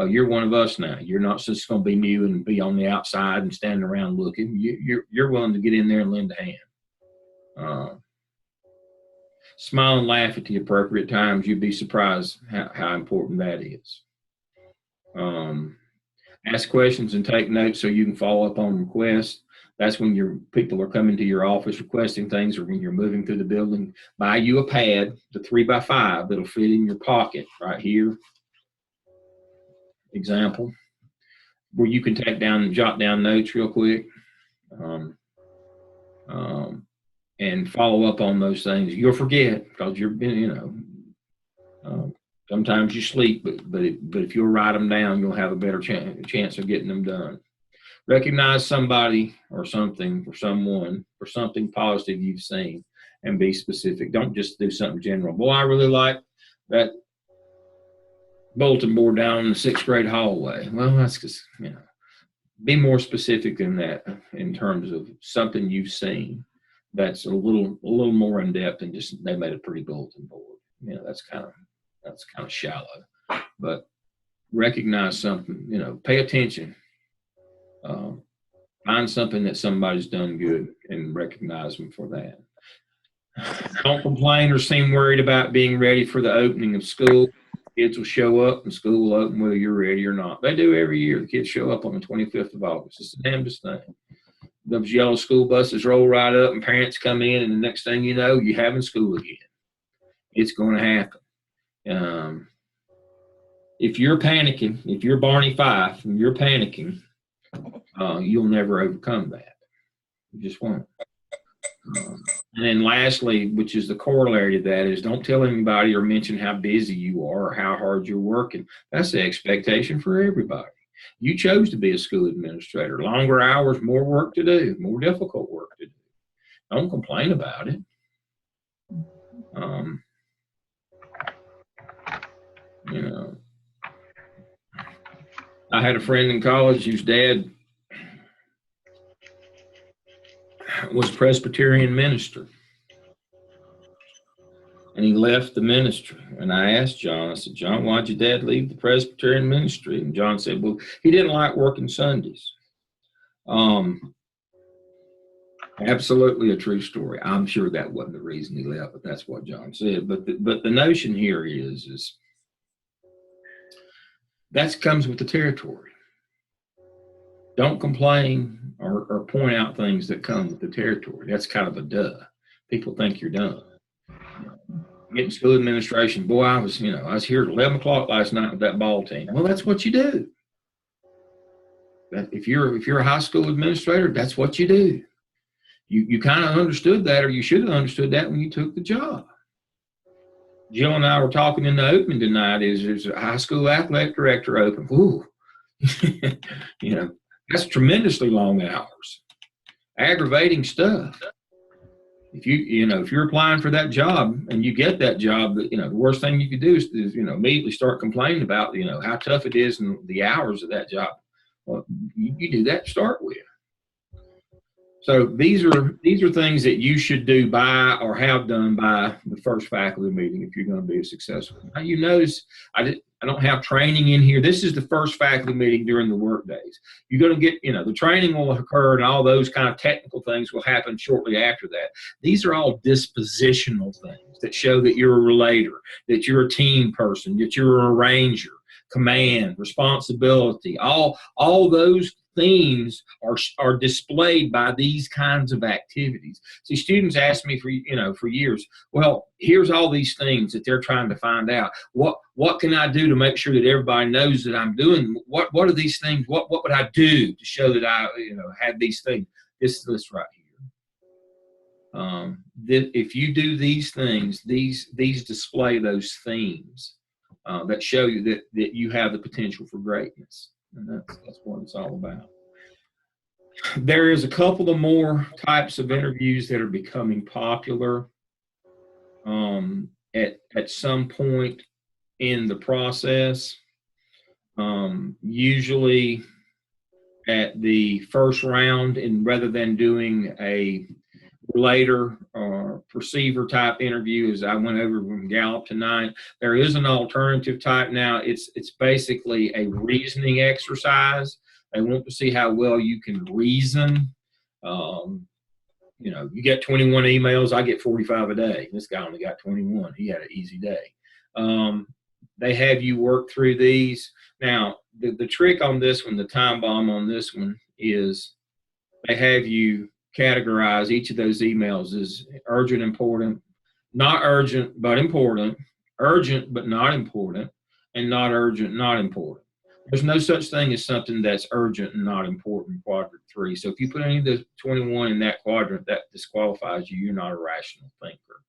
You're one of us now. You're not just going to be new and be on the outside and standing around looking. You're willing to get in there and lend a hand. Smile and laugh at the appropriate times. You'd be surprised how important that is. Ask questions and take notes so you can follow up on requests. That's when your people are coming to your office requesting things, or when you're moving through the building. Buy you a pad, the 3x5, that'll fit in your pocket right here. Example, where you can take down and jot down notes real quick, and follow up on those things. You'll forget because sometimes you sleep, but if you'll write them down, you'll have a better chance of getting them done. Recognize somebody or something or someone for something positive you've seen, and be specific. Don't just do something general. Boy, I really like that bulletin board down in the 6th grade hallway. Well, that's because, be more specific than that in terms of something you've seen that's a little more in depth than just they made a pretty bulletin board. That's kind of shallow. But recognize something, pay attention. Find something that somebody's done good and recognize them for that. Don't complain or seem worried about being ready for the opening of school. Kids will show up and school will open whether you're ready or not. They do every year. The kids show up on the 25th of August. It's the damnedest thing. Those yellow school buses roll right up and parents come in, and the next thing you know, you're having school again. It's going to happen. If you're panicking, if you're Barney Fife and you're panicking, you'll never overcome that. You just won't. And then lastly, which is the corollary to that, is don't tell anybody or mention how busy you are or how hard you're working. That's the expectation for everybody. You chose to be a school administrator. Longer hours, more work to do, more difficult work to do. Don't complain about it. I had a friend in college whose dad was a Presbyterian minister, and he left the ministry. And I asked John, I said, John, why'd your dad leave the Presbyterian ministry? And John said, well, he didn't like working Sundays. Absolutely a true story. I'm sure that wasn't the reason he left, but that's what John said. But the notion here is that comes with the territory. Don't complain or point out things that come with the territory. That's kind of a duh. People think you're done. Getting school administration, boy, I was here at 11 o'clock last night with that ball team. Well, that's what you do. if you're a high school administrator, that's what you do. You kind of understood that, or you should have understood that when you took the job. Jill and I were talking in the opening tonight. There's a high school athletic director open. Ooh, that's tremendously long hours, aggravating stuff. If you're applying for that job and you get that job, the worst thing you could do is immediately start complaining about how tough it is and the hours of that job. Well, you do that to start with. So these are things that you should do by or have done by the first faculty meeting if you're going to be successful. Now you notice I don't have training in here. This is the first faculty meeting during the work days. You're going to get, the training will occur and all those kind of technical things will happen shortly after that. These are all dispositional things that show that you're a relator, that you're a team person, that you're a arranger, command, responsibility, all those themes are displayed by these kinds of activities. See, students ask me for years, well, here's all these things that they're trying to find out. What can I do to make sure that everybody knows that I'm doing? What are these things? What would I do to show that I had these things? This list right here. If you do these things, these display those themes that show you that you have the potential for greatness. And that's what it's all about. There is a couple of more types of interviews that are becoming popular at some point in the process. Usually at the first round, and rather than doing a relator or perceiver type interview, as I went over from Gallup tonight, there is an alternative type now. It's basically a reasoning exercise. They want to see how well you can reason. You get 21 emails, I get 45 a day. This guy only got 21. He had an easy day. They have you work through these. Now, the trick on this one, the time bomb on this one, is they have you categorize each of those emails as urgent, important, not urgent, but important, urgent, but not important, and not urgent, not important. There's no such thing as something that's urgent and not important, quadrant 3. So if you put any of the 21 in that quadrant, that disqualifies you. You're not a rational thinker.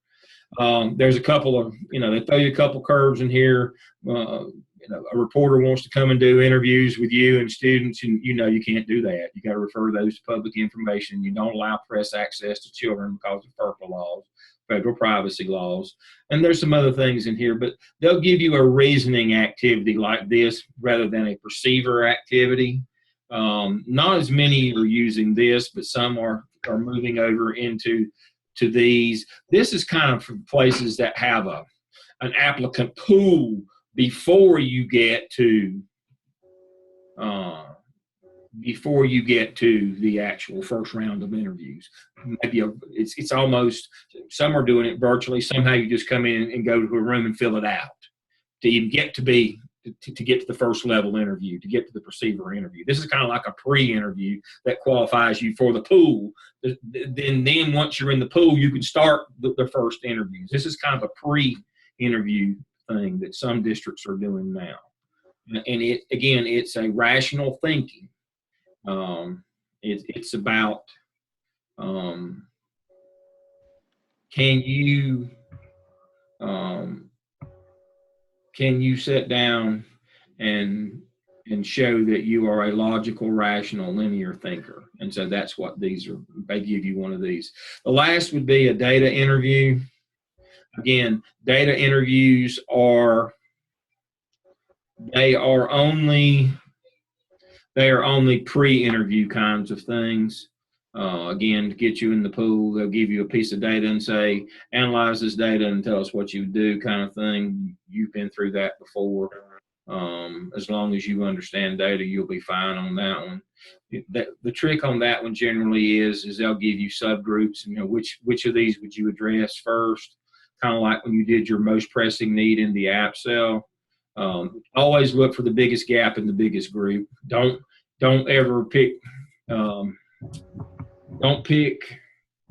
There's a couple of, they throw you a couple curves in here. A reporter wants to come and do interviews with you and students, and you can't do that. You got to refer those to public information. You don't allow press access to children because of FERPA laws, federal privacy laws. And there's some other things in here, but they'll give you a reasoning activity like this rather than a perceiver activity. Not as many are using this, but some are moving over into these. This is kind of for places that have an applicant pool before you get to the actual first round of interviews. Maybe it's almost, some are doing it virtually. Somehow you just come in and go to a room and fill it out to even get to get to the first level interview, to get to the perceiver interview. This is kind of like a pre-interview that qualifies you for the pool. Then once you're in the pool, you can start the first interviews. This is kind of a pre-interview thing that some districts are doing now. And it's a rational thinking. It's about can you sit down and show that you are a logical, rational, linear thinker? And so that's what these are. They give you one of these. The last would be a data interview. Again, data interviews are only pre-interview kinds of things. Again, to get you in the pool, they'll give you a piece of data and say, analyze this data and tell us what you would do, kind of thing. You've been through that before. As long as you understand data, you'll be fine on that one. The trick on that one generally is they'll give you subgroups. Which of these would you address first? Kind of like when you did your most pressing need in the app cell. Always look for the biggest gap in the biggest group. Don't ever pick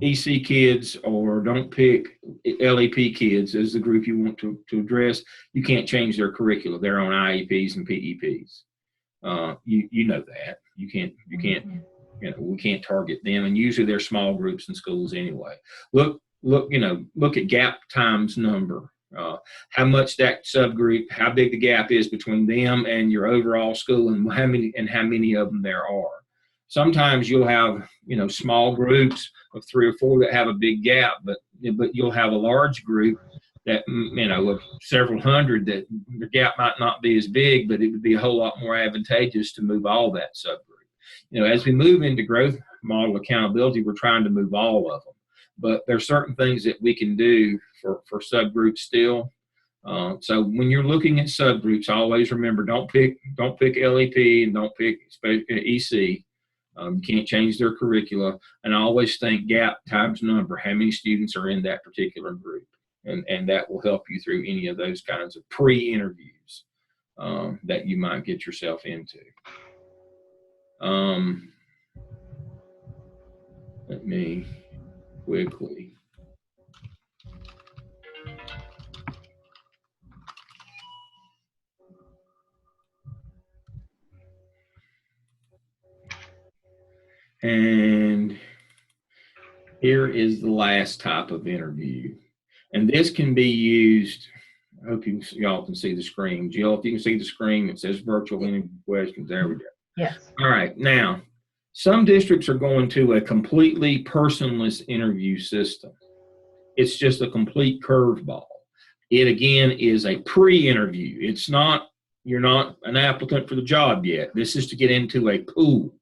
EC kids, or don't pick LEP kids as the group you want to address. You can't change their curricula. They're on IEPs and PEPs. You know that. we can't target them, and usually they're small groups in schools anyway. Look at gap times number. How much that subgroup, how big the gap is between them and your overall school, and how many of them there are. Sometimes you'll have small groups of 3 or 4 that have a big gap, but you'll have a large group that of several hundred that the gap might not be as big, but it would be a whole lot more advantageous to move all that subgroup. As we move into growth model accountability, we're trying to move all of them, but there's certain things that we can do for subgroups still. So when you're looking at subgroups, always remember, don't pick LEP and don't pick EC. You can't change their curricula, and always think gap times number, how many students are in that particular group, and that will help you through any of those kinds of pre-interviews that you might get yourself into. Let me quickly. And here is the last type of interview. And this can be used, I hope y'all can see the screen. Jill, if you can see the screen, it says virtual interview questions. There we go. Yes. All right. Now, some districts are going to a completely personless interview system. It's just a complete curveball. It, again, is a pre-interview. You're not an applicant for the job yet. This is to get into a pool.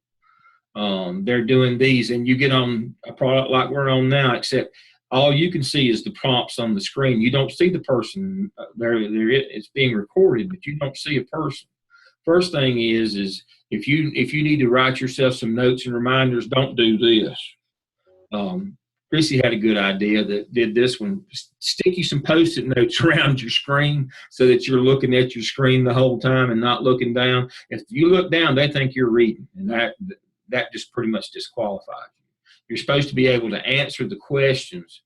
They're doing these, and you get on a product like we're on now, except all you can see is the prompts on the screen. You don't see the person there. It's being recorded, but you don't see a person. First thing is if you need to write yourself some notes and reminders, don't do this. Chrissy had a good idea that did this one. Stick you some Post-it notes around your screen so that you're looking at your screen the whole time and not looking down. If you look down, they think you're reading, and that just pretty much disqualifies you. You're supposed to be able to answer the questions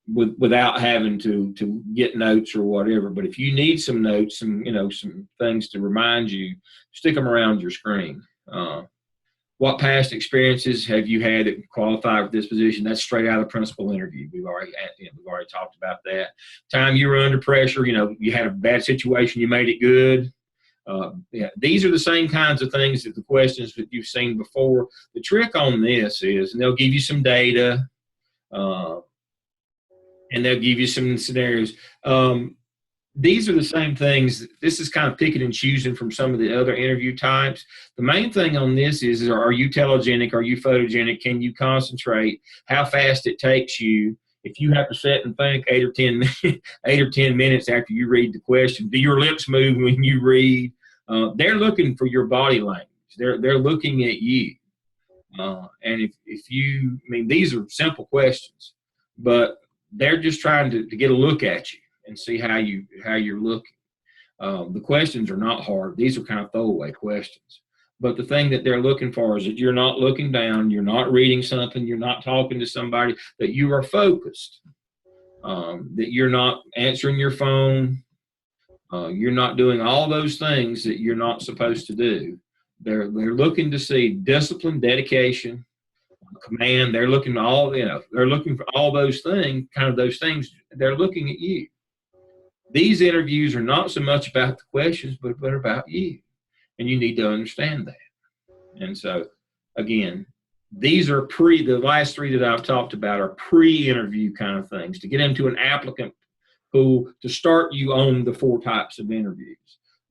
without having to get notes or whatever. But if you need some notes, some things to remind you, stick them around your screen. What past experiences have you had that qualify for this position? That's straight out of the principal interview. We've already talked about that. Time you were under pressure, you had a bad situation, you made it good. These are the same kinds of things that the questions that you've seen before. The trick on this is, and they'll give you some data, and they'll give you some scenarios. These are the same things. This is kind of picking and choosing from some of the other interview types. The main thing on this is, are you telegenic? Are you photogenic? Can you concentrate? How fast it takes you? If you have to sit and think 8 or 10 minutes after you read the question, do your lips move when you read? They're looking for your body language. They're looking at you. And these are simple questions, but they're just trying to get a look at you and see how you're looking. The questions are not hard. These are kind of throwaway questions. But the thing that they're looking for is that you're not looking down, you're not reading something, you're not talking to somebody, that you are focused, that you're not answering your phone, you're not doing all those things that you're not supposed to do. They're looking to see discipline, dedication, command. They're looking they're looking for all those things, they're looking at you. These interviews are not so much about the questions, but about you. And you need to understand that. And so, again, these are the last 3 that I've talked about are pre-interview kind of things to get into an applicant pool to start you on the 4 types of interviews.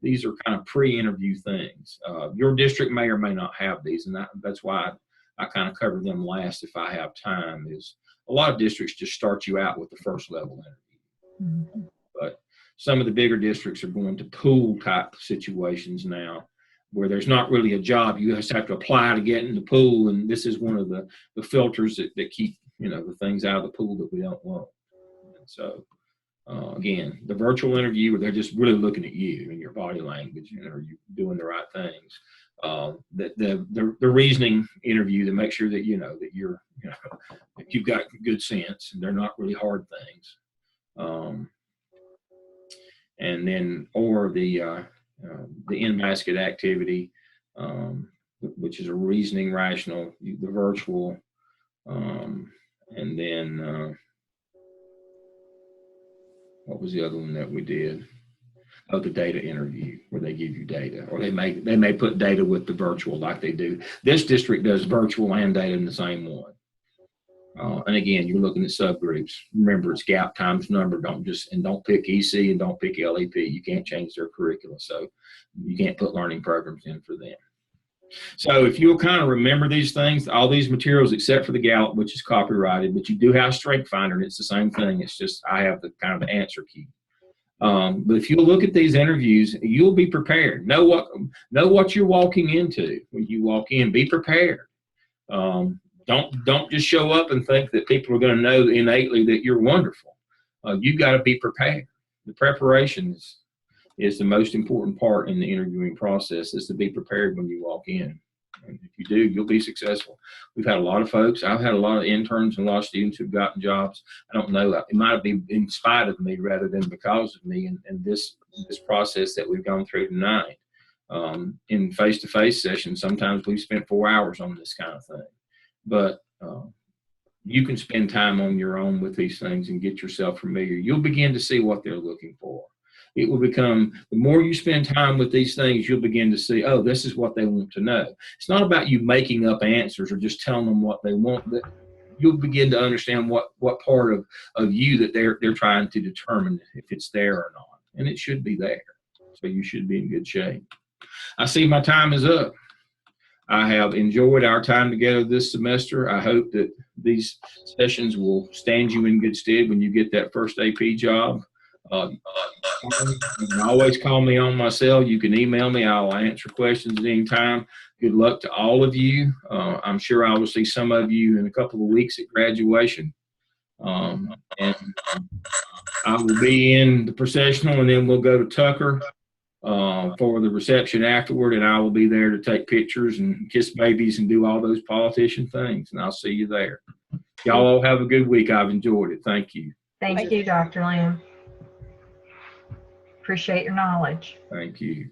These are kind of pre-interview things. Your district may or may not have these, and that's why I kind of cover them last if I have time. Is a lot of districts just start you out with the first level interview. Mm-hmm. But some of the bigger districts are going to pool type situations now, where there's not really a job. You just have to apply to get in the pool, and this is one of the filters that keep the things out of the pool that we don't want. And so again, the virtual interview, where they're just really looking at you and your body language, are you doing the right things? The reasoning interview to make sure that that you're that you've got good sense, and they're not really hard things. And then, or the in-basket activity, which is a reasoning, rational, the virtual, and then what was the other one that we did? Oh, the data interview, where they give you data, or they may put data with the virtual like they do. This district does virtual and data in the same one. And again, you're looking at subgroups. Remember, it's gap times number. Don't pick EC and don't pick LEP. You can't change their curriculum, so you can't put learning programs in for them. So if you'll kind of remember these things, all these materials except for the Gallup, which is copyrighted, but you do have Strength Finder, and it's the same thing. It's just I have the kind of the answer key. But if you look at these interviews, you'll be prepared. Know what you're walking into when you walk in. Be prepared. Don't just show up and think that people are going to know innately that you're wonderful. You've got to be prepared. The preparation is the most important part in the interviewing process, is to be prepared when you walk in. And if you do, you'll be successful. We've had a lot of folks. I've had a lot of interns and a lot of students who've gotten jobs. I don't know. It might have been in spite of me rather than because of me and this process that we've gone through tonight. In face-to-face sessions, sometimes we've spent 4 hours on this kind of thing. But you can spend time on your own with these things and get yourself familiar. You'll begin to see what they're looking for. It will become, the more you spend time with these things, you'll begin to see, oh, this is what they want to know. It's not about you making up answers or just telling them what they want. But you'll begin to understand what part of you that they're trying to determine if it's there or not. And it should be there. So you should be in good shape. I see my time is up. I have enjoyed our time together this semester. I hope that these sessions will stand you in good stead when you get that first AP job. You can always call me on my cell. You can email me. I'll answer questions at any time. Good luck to all of you. I'm sure I will see some of you in a couple of weeks at graduation. And I will be in the processional, and then we'll go to Tucker for the reception afterward, and I will be there to take pictures and kiss babies and do all those politician things, and I'll see you there. Y'all all have a good week. I've enjoyed it. Thank you. Thank you, Dr. Lim. Appreciate your knowledge. Thank you.